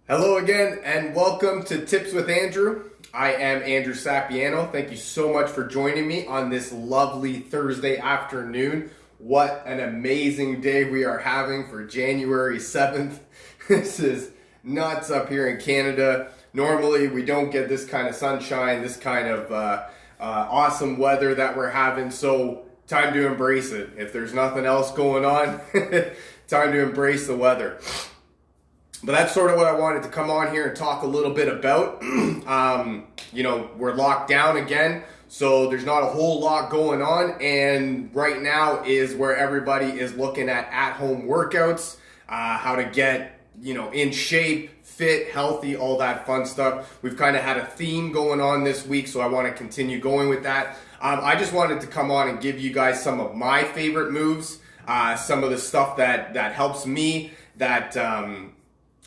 Hello again, and welcome to Tips with Andrew. I am Andrew Sapiano. Thank you so much for joining me on this lovely Thursday afternoon. What an amazing day we are having for January 7th. This is nuts up here in Canada. Normally, we don't get this kind of sunshine, this kind of awesome weather that we're having, so time to embrace it. If there's nothing else going on, time to embrace the weather. But that's sort of what I wanted to come on here and talk a little bit about. We're locked down again, so there's not a whole lot going on. And right now is where everybody is looking at home workouts, how to get, in shape, fit, healthy, all that fun stuff. We've kind of had a theme going on this week, so I want to continue going with that. I just wanted to come on and give you guys some of my favorite moves, some of the stuff that helps me, that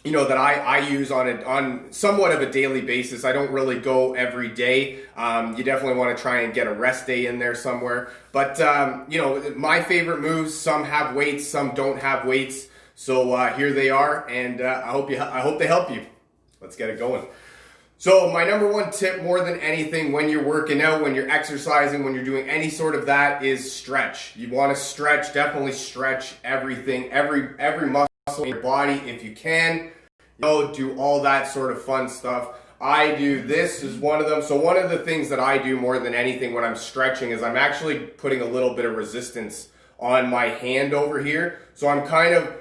I use on somewhat of a daily basis. I don't really go every day. You definitely want to try and get a rest day in there somewhere. But, my favorite moves, some have weights, some don't have weights. So here they are, and I hope they help you. Let's get it going. So my number one tip, more than anything, when you're working out, when you're exercising, when you're doing any sort of that, is stretch. You want to stretch, definitely stretch everything, every muscle in your body if you can. Do all that sort of fun stuff. I do, this is one of them. So one of the things that I do more than anything when I'm stretching is I'm actually putting a little bit of resistance on my hand over here. So I'm kind of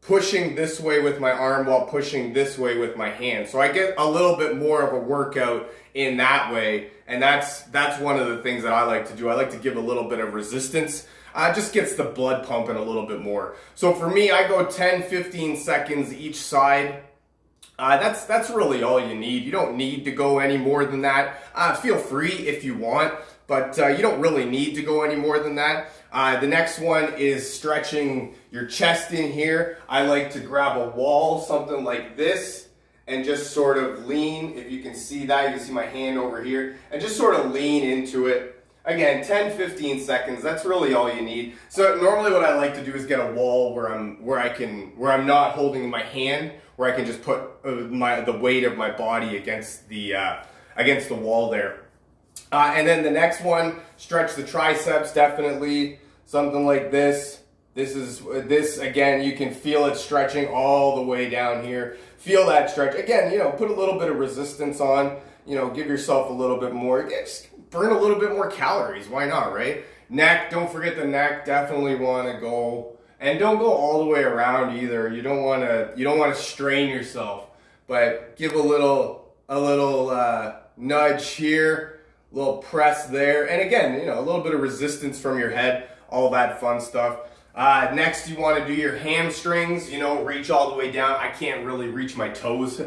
pushing this way with my arm while pushing this way with my hand. So I get a little bit more of a workout in that way. And that's one of the things that I like to do. I like to give a little bit of resistance. Just gets the blood pumping a little bit more. So for me, I go 10-15 seconds each side. That's really all you need. You don't need to go any more than that. Feel free if you want, but you don't really need to go any more than that. The next one is stretching your chest in here. I like to grab a wall, something like this, and just sort of lean. If you can see that, you can see my hand over here, and just sort of lean into it. Again, 10-15 seconds, that's really all you need. So normally what I like to do is get a wall where I'm not holding my hand, where I can just put the weight of my body against the wall there. And then the next one, stretch the triceps, definitely. Something like this. This again, you can feel it stretching all the way down here. Feel that stretch. Again, put a little bit of resistance on, give yourself a little bit more. Just burn a little bit more calories. Why not, right? Neck, don't forget the neck. Definitely want to go, and don't go all the way around either. You don't want to strain yourself, but give a little nudge here, a little press there, and again, a little bit of resistance from your head, all that fun stuff. Next, you want to do your hamstrings, reach all the way down. I can't really reach my toes,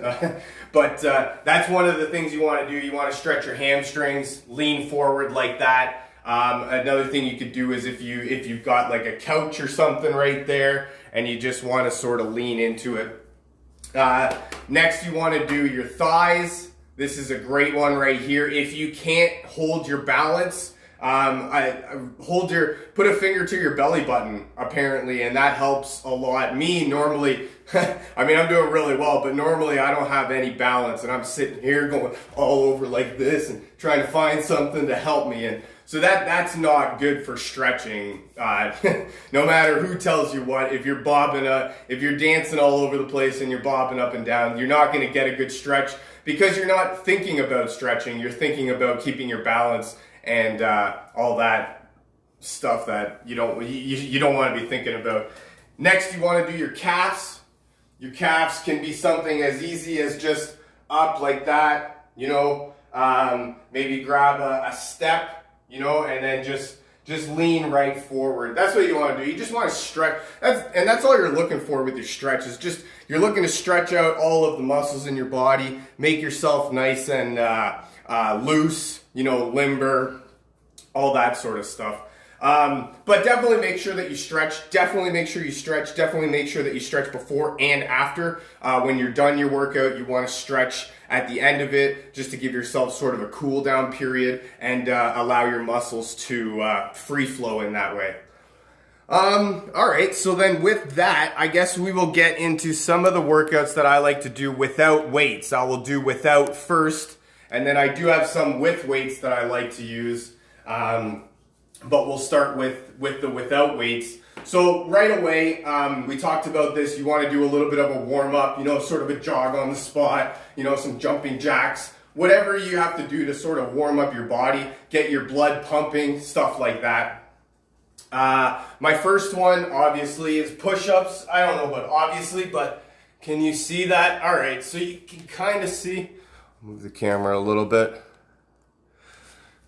but that's one of the things you want to do. You want to stretch your hamstrings, lean forward like that. Another thing you could do is if you've got like a couch or something right there and you just want to sort of lean into it. Next, you want to do your thighs. This is a great one right here. If you can't hold your balance, put a finger to your belly button, apparently, and that helps a lot. Me, normally, I'm doing really well, but normally I don't have any balance, and I'm sitting here going all over like this and trying to find something to help me. And so that's not good for stretching. No matter who tells you what, if you're dancing all over the place and you're bobbing up and down, you're not going to get a good stretch because you're not thinking about stretching. You're thinking about keeping your balance and all that stuff that you don't want to be thinking about. Next, you want to do your calves. Your calves can be something as easy as just up like that, maybe grab a step, and then just lean right forward. That's what you want to do. You just want to stretch. That's all you're looking for with your stretch is just you're looking to stretch out all of the muscles in your body, make yourself nice and loose, limber, all that sort of stuff. But definitely make sure that you stretch. Definitely make sure you stretch. Definitely make sure that you stretch before and after. When you're done your workout, you want to stretch at the end of it just to give yourself sort of a cool down period and allow your muscles to free flow in that way. All right, so then with that, I guess we will get into some of the workouts that I like to do without weights. I will do without first, and then I do have some with weights that I like to use. But we'll start with the without weights. So right away, we talked about this. You want to do a little bit of a warm up, sort of a jog on the spot, some jumping jacks, whatever you have to do to sort of warm up your body, get your blood pumping, stuff like that. My first one obviously is push-ups. I don't know about obviously, but can you see that? All right, so you can kind of see. Move the camera a little bit.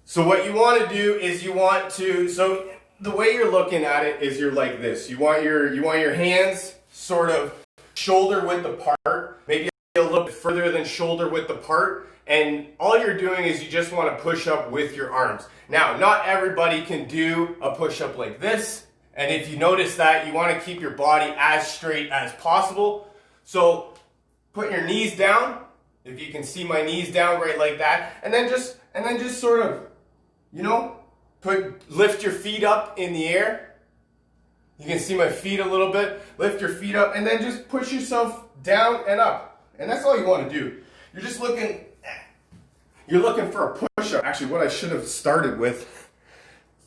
So what you want to do is so the way you're looking at it is you're like this. You want your hands sort of shoulder width apart, maybe a little bit further than shoulder width apart, and all you're doing is you just want to push up with your arms. Now, not everybody can do a push-up like this, and if you notice that, you want to keep your body as straight as possible. So put your knees down, if you can see my knees down right like that, and then just sort of, lift your feet up in the air. You can see my feet a little bit. Lift your feet up, and then just push yourself down and up. And that's all you want to do. You're looking for a push-up. Actually, what I should have started with,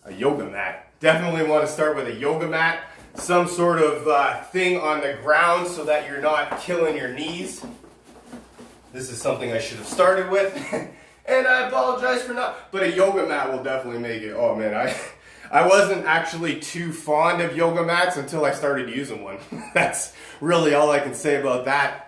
a yoga mat. Definitely want to start with a yoga mat. Some sort of thing on the ground so that you're not killing your knees. This is something I should have started with. And I apologize for not, but a yoga mat will definitely make it. Oh man, I wasn't actually too fond of yoga mats until I started using one. That's really all I can say about that.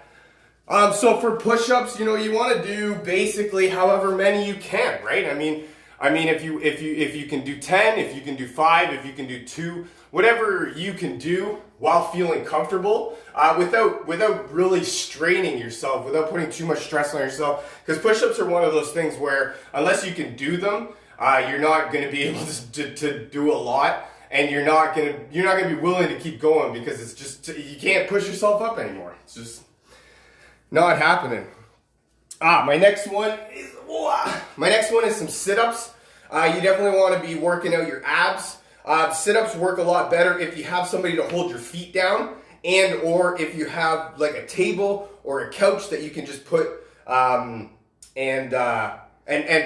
So for push-ups, you want to do basically however many you can, right? I mean, if you can do 10, if you can do 5, if you can do 2, whatever you can do while feeling comfortable, without really straining yourself, without putting too much stress on yourself. Because push-ups are one of those things where unless you can do them, you're not going to be able to do a lot, and you're not going to be willing to keep going because it's just you can't push yourself up anymore. It's just not happening. My next one is some sit-ups. You definitely want to be working out your abs. Sit-ups work a lot better if you have somebody to hold your feet down, and or if you have like a table or a couch that you can just put and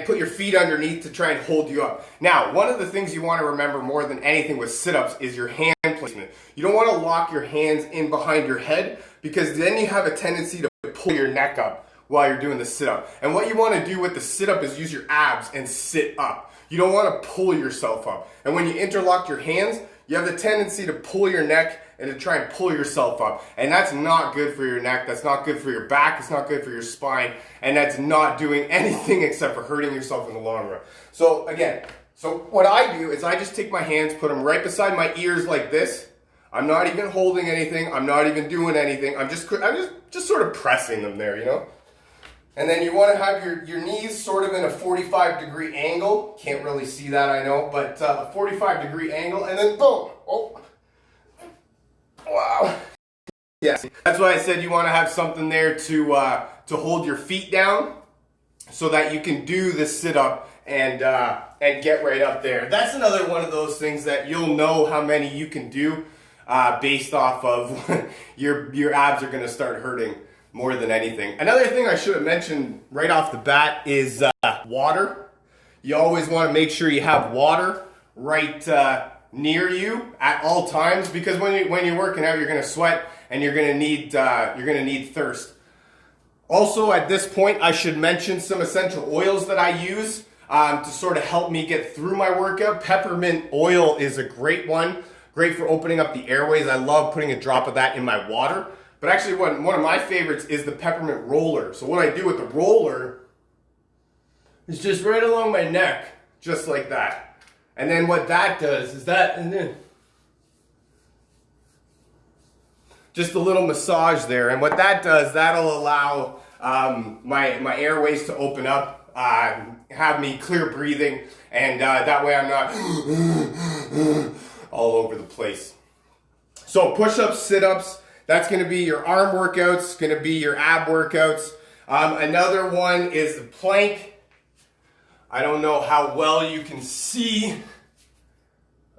put your feet underneath to try and hold you up. Now, one of the things you want to remember more than anything with sit-ups is your hand placement. You don't want to lock your hands in behind your head because then you have a tendency to pull your neck up while you're doing the sit-up. And what you want to do with the sit-up is use your abs and sit up. You don't want to pull yourself up. And when you interlock your hands, you have the tendency to pull your neck and to try and pull yourself up. And that's not good for your neck, that's not good for your back, it's not good for your spine, and that's not doing anything except for hurting yourself in the long run. So again, what I do is I just take my hands, put them right beside my ears like this. I'm not even holding anything, I'm not even doing anything, I'm just sort of pressing them there, And then you want to have your knees sort of in a 45-degree angle. Can't really see that, I know, but a 45-degree angle, and then boom. Oh. Wow. Yes. That's why I said you want to have something there to hold your feet down so that you can do the sit-up and get right up there. That's another one of those things that you'll know how many you can do based off of your abs are going to start hurting more than anything. Another thing I should have mentioned right off the bat is water. You always want to make sure you have water right near you at all times, because when you're working out, you're going to sweat and you're going to need thirst. Also, at this point, I should mention some essential oils that I use to sort of help me get through my workout. Peppermint oil is a great one, great for opening up the airways. I love putting a drop of that in my water. But actually, one of my favorites is the peppermint roller. So what I do with the roller is just right along my neck, just like that. And then what that does is just a little massage there. And what that does, that'll allow my airways to open up, have me clear breathing, and that way I'm not all over the place. So push-ups, sit-ups, that's going to be your arm workouts, going to be your ab workouts. Another one is the plank. I don't know how well you can see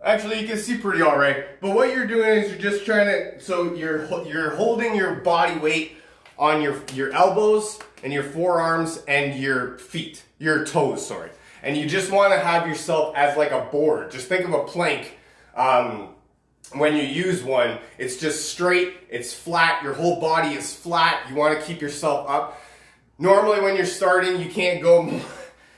Actually, you can see pretty all right. But what you're doing is you're just trying to, so you're holding your body weight on your elbows and your forearms and your feet, your toes, sorry. And you just want to have yourself as like a board. Just think of a plank. When you use one, it's just straight, it's flat, your whole body is flat. You want to keep yourself up. Normally when you're starting, you can't go,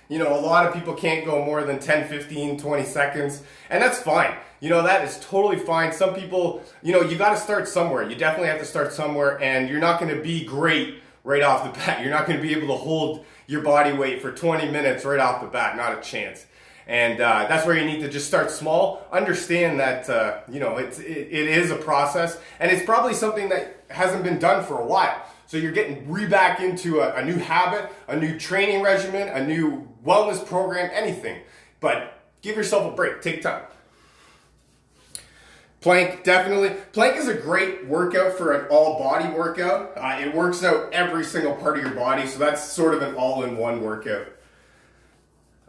you know, a lot of people can't go more than 10, 15, 20 seconds, and that's fine. You know, that is totally fine. Some people, you know, you got to start somewhere. You definitely have to start somewhere, and you're not going to be great right off the bat. You're not going to be able to hold your body weight for 20 minutes right off the bat, not a chance. And that's where you need to just start small. Understand that, you know, it is a process, and it's probably something that hasn't been done for a while. So you're getting back into a new habit, a new training regimen, a new wellness program, anything. But give yourself a break, take time. Plank, definitely. Plank is a great workout for an all-body workout. It works out every single part of your body, so that's sort of an all-in-one workout.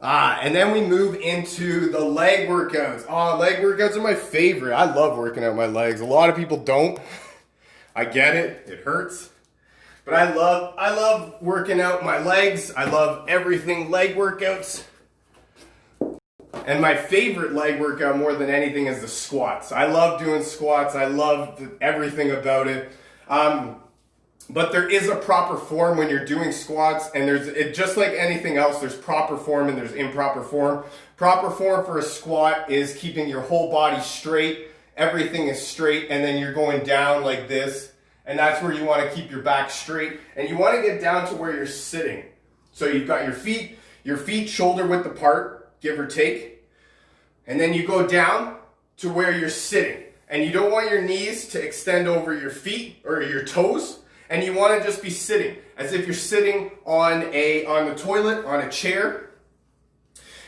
And then we move into the leg workouts. Leg workouts are my favorite. I love working out my legs. A lot of people don't. I get it. It hurts. But I love working out my legs. I love everything leg workouts. And my favorite leg workout more than anything is the squats. I love doing squats. I love everything about it. But there is a proper form when you're doing squats, and just like anything else, there's proper form and there's improper form. Proper form for a squat is keeping your whole body straight. Everything is straight, and then you're going down like this. And that's where you want to keep your back straight. And you want to get down to where you're sitting. So you've got your feet shoulder width apart, give or take. And then you go down to where you're sitting. And you don't want your knees to extend over your feet or your toes. And you want to just be sitting, as if you're sitting on the toilet, on a chair.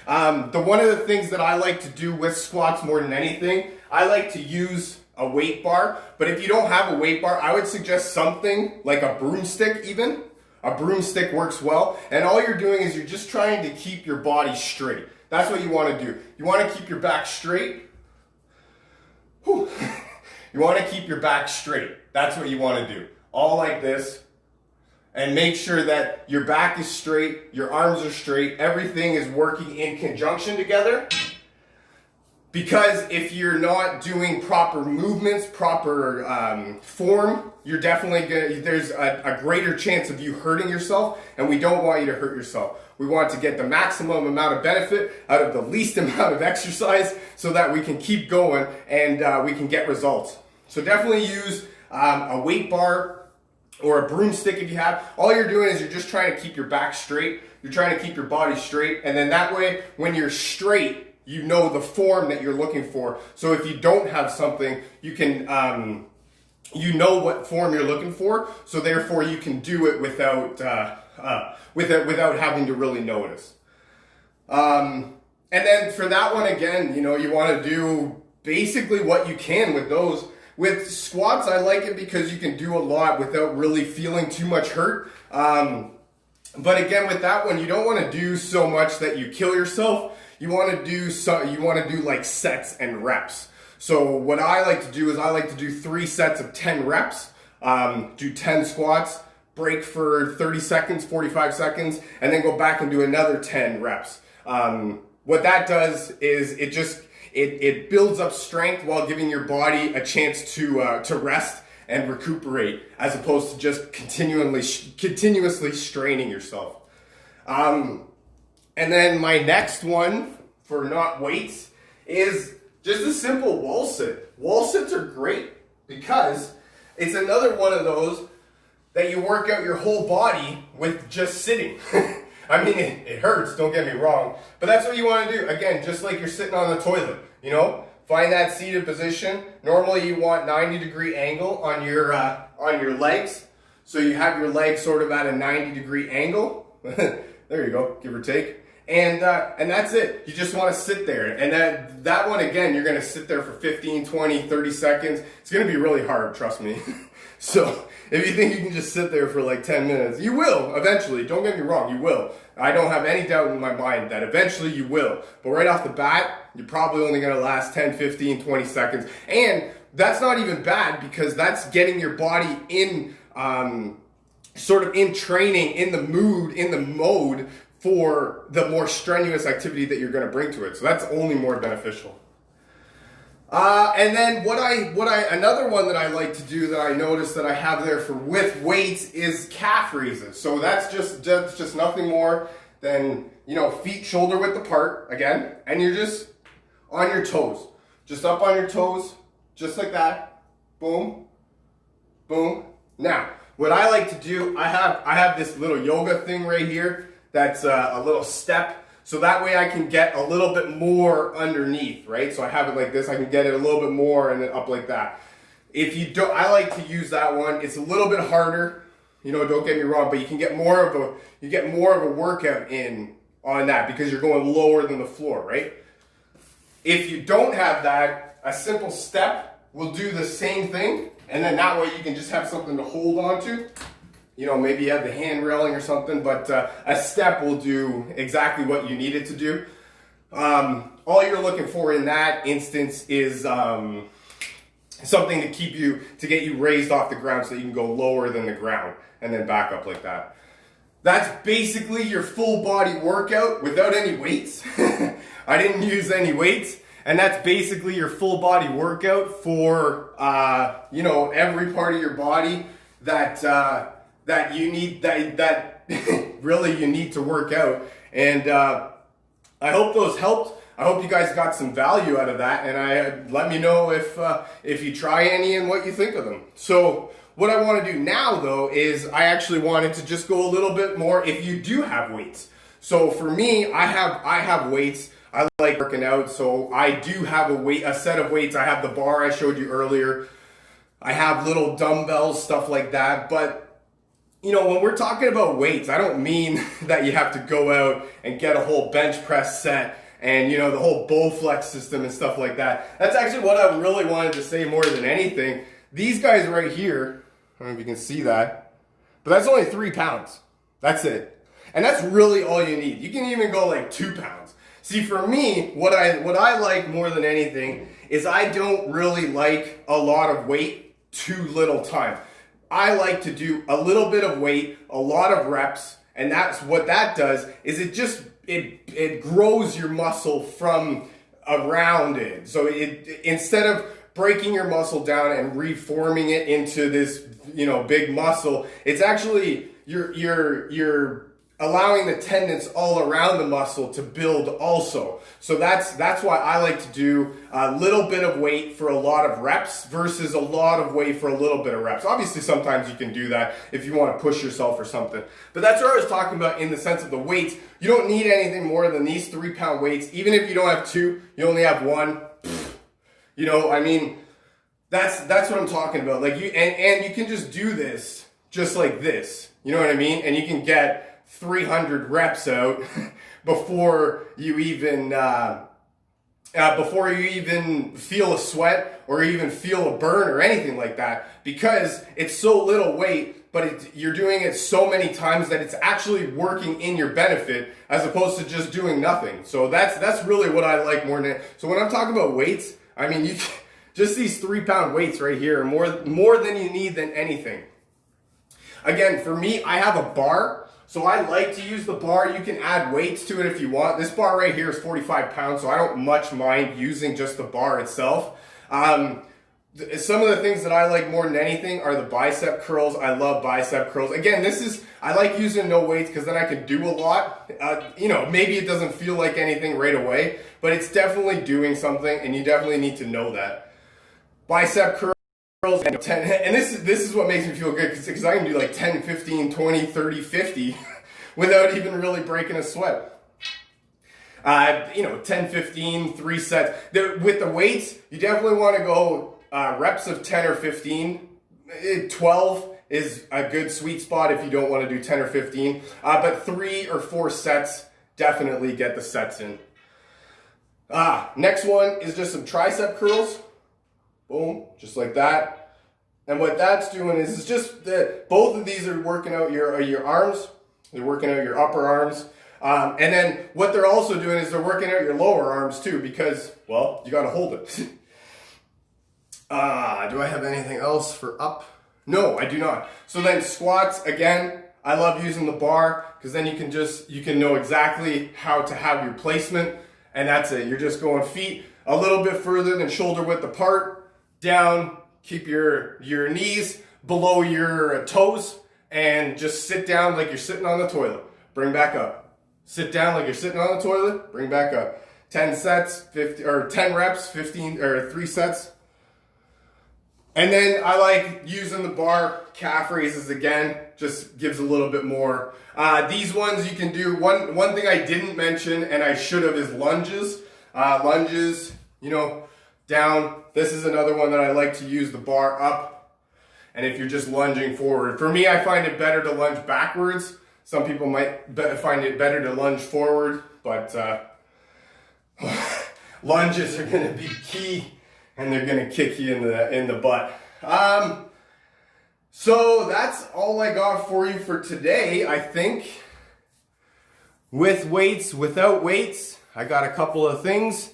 One of the things that I like to do with squats more than anything, I like to use a weight bar. But if you don't have a weight bar, I would suggest something like a broomstick even. A broomstick works well. And all you're doing is you're just trying to keep your body straight. That's what you want to do. You want to keep your back straight. Whew. You want to keep your back straight. That's what you want to do. All like this. And make sure that your back is straight, your arms are straight, everything is working in conjunction together. Because if you're not doing proper movements, proper form, you're definitely there's a greater chance of you hurting yourself, and we don't want you to hurt yourself. We want to get the maximum amount of benefit out of the least amount of exercise so that we can keep going and we can get results. So definitely use a weight bar or a broomstick if you have. All you're doing is you're just trying to keep your back straight. You're trying to keep your body straight, and then that way, when you're straight, you know the form that you're looking for. So if you don't have something, you can, you know what form you're looking for. So therefore, you can do it without having to really notice. And then for that one again, you know, you want to do basically what you can with those. With squats, I like it because you can do a lot without really feeling too much hurt. But again, with that one, you don't want to do so much that you kill yourself. You want to do like sets and reps. So what I like to do is I like to do 3 sets of 10 reps, do 10 squats, break for 30 seconds, 45 seconds, and then go back and do another 10 reps. What that does is it builds up strength while giving your body a chance to rest and recuperate, as opposed to just continuously straining yourself. And then my next one for not weights is just a simple wall sit. Wall sits are great because it's another one of those that you work out your whole body with just sitting. I mean, it hurts, don't get me wrong, but that's what you want to do. Again, just like you're sitting on the toilet, you know? Find that seated position. Normally you want 90-degree angle on your legs. So you have your legs sort of at a 90-degree angle. There you go, give or take. And that's it. You just want to sit there. And that one, again, you're going to sit there for 15, 20, 30 seconds. It's going to be really hard, trust me. So If you think you can just sit there for like 10 minutes, you will eventually. Don't get me wrong, you will. I don't have any doubt in my mind that eventually you will. But right off the bat, you're probably only going to last 10, 15, 20 seconds. And that's not even bad because that's getting your body in, sort of in training, in the mood, in the mode for the more strenuous activity that you're going to bring to it. So that's only more beneficial. And then another one that I like to do that I notice that I have there for with weights is calf raises. So that's just nothing more than, feet shoulder width apart again, and you're just on your toes, just up on your toes, just like that. Boom, boom. Now, what I like to do, I have this little yoga thing right here that's a little step. So that way I can get a little bit more underneath, right? So I have it like this, I can get it a little bit more and then up like that. If you don't, I like to use that one. It's a little bit harder, don't get me wrong, but you can get more of a workout in on that because you're going lower than the floor, right? If you don't have that, a simple step will do the same thing, and then that way you can just have something to hold on to. Maybe you have the hand railing or something, but a step will do exactly what you need it to do. All you're looking for in that instance is something to get you raised off the ground so that you can go lower than the ground and then back up like that. That's basically your full body workout without any weights. I didn't use any weights. And that's basically your full body workout for, every part of your body that you need, that really you need to work out. And I hope those helped. I hope you guys got some value out of that, and let me know if you try any and what you think of them. So what I want to do now though is I actually wanted to just go a little bit more if you do have weights. So for me, I have weights. I like working out, so I do have a set of weights. I have the bar I showed you earlier. I have little dumbbells, stuff like that, but when we're talking about weights, I don't mean that you have to go out and get a whole bench press set and, the whole Bowflex system and stuff like that. That's actually what I really wanted to say more than anything. These guys right here, I don't know if you can see that, but that's only 3 pounds. That's it. And that's really all you need. You can even go like 2 pounds. See, for me, what I like more than anything is I don't really like a lot of weight, too little time. I like to do a little bit of weight, a lot of reps, and that's what that does is it grows your muscle from around it. So instead of breaking your muscle down and reforming it into this, big muscle, it's actually you're allowing the tendons all around the muscle to build also. So that's why I like to do a little bit of weight for a lot of reps versus a lot of weight for a little bit of reps. Obviously, sometimes you can do that if you want to push yourself or something. But that's what I was talking about in the sense of the weights. You don't need anything more than these 3 pound weights. Even if you don't have 2, you only have 1. That's what I'm talking about. Like and you can just do this just like this. You know what I mean? And you can get 300 reps out before you even feel a sweat or even feel a burn or anything like that, because it's so little weight, but you're doing it so many times that it's actually working in your benefit as opposed to just doing nothing. So that's really what I like more than it. So when I'm talking about weights, I mean just these 3 pound weights right here are more than you need than anything. Again, for me, I have a bar. So I like to use the bar. You can add weights to it if you want. This bar right here is 45 pounds, so I don't much mind using just the bar itself. Some of the things that I like more than anything are the bicep curls. I love bicep curls. Again, I like using no weights because then I can do a lot. Maybe it doesn't feel like anything right away, but it's definitely doing something, and you definitely need to know that. Bicep curls. And 10, and this is what makes me feel good because I can do like 10, 15, 20, 30, 50 without even really breaking a sweat. 10, 15, 3 sets. With the weights, you definitely want to go reps of 10 or 15. 12 is a good sweet spot if you don't want to do 10 or 15. But 3 or 4 sets, definitely get the sets in. Next one is just some tricep curls. Boom, just like that. And what that's doing is just that both of these are working out your arms. They're working out your upper arms. And then what they're also doing is they're working out your lower arms too, because, well, you got to hold it. Do I have anything else for up? No, I do not. So then squats, again, I love using the bar because then you can know exactly how to have your placement, and that's it. You're just going feet a little bit further than shoulder width apart, down, keep your knees below your toes, and just sit down like you're sitting on the toilet. Bring back up. Sit down like you're sitting on the toilet, bring back up. 10 sets, 10 reps, 15 or 3 sets. And then I like using the bar calf raises again, just gives a little bit more. These ones you can do, one thing I didn't mention and I should have is lunges. Lunges, down. This is another one that I like to use the bar up. And if you're just lunging forward. For me, I find it better to lunge backwards. Some people might find it better to lunge forward, but lunges are gonna be key. And they're gonna kick you in the butt. So that's all I got for you for today. I think with weights, without weights, I got a couple of things,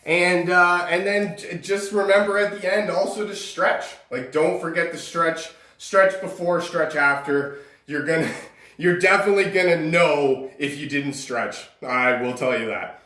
and then just remember at the end also to stretch. Like, don't forget to stretch. Stretch before, stretch after. You're definitely gonna know if you didn't stretch. I will tell you that.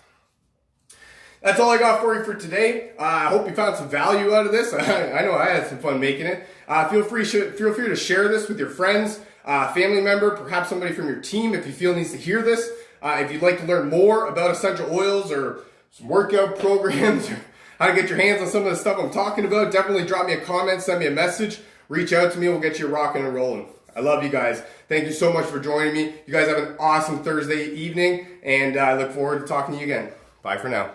That's all I got for you for today. I hope you found some value out of this. I know I had some fun making it. Feel free to share this with your friends, family member, perhaps somebody from your team if you feel needs to hear this. If you'd like to learn more about essential oils or some workout programs, or how to get your hands on some of the stuff I'm talking about, definitely drop me a comment, send me a message, reach out to me, we'll get you rocking and rolling. I love you guys. Thank you so much for joining me. You guys have an awesome Thursday evening, and I look forward to talking to you again. Bye for now.